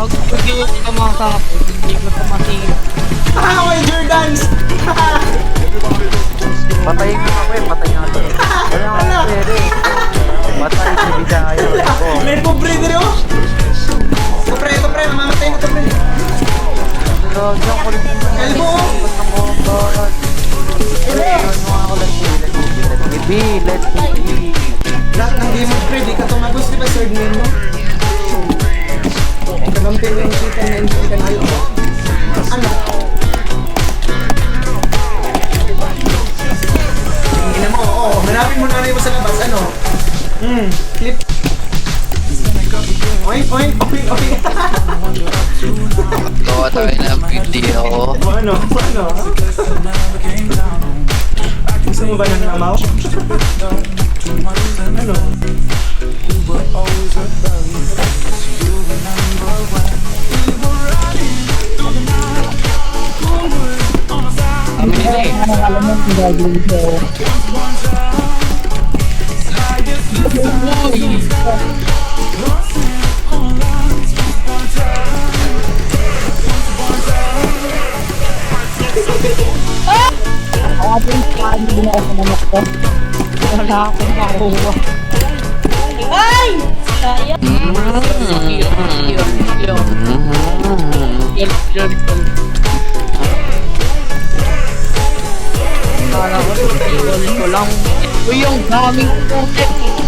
Pag hindi ka makasapot, hindi ko ito masira. May Jordans! Patayin mo ako eh, patay nga to. Wala nga pwede. Patay si Bidayo. May pobre din oh! Ito pre, mamamatay na ito pre. Diyan ko rin yung Kalbo oh! basta mo ang balat. Ayun mo ako lang let's be. Lahat ng game mo pre, di ka tumagos, di ba third name mo? Kagampi mo yung kita na hindi ka nayo. Ano? Tingnan mo, oo. Hanapin mo nanay mo sa labas, ano? Clip. Okay. Gawa tayo ng video. Ano? Gusto mo ba ng namaw? Ano? Wala akong makuha. Ay! Sayang. Kala ko, ko lang. Uy, yung daming content.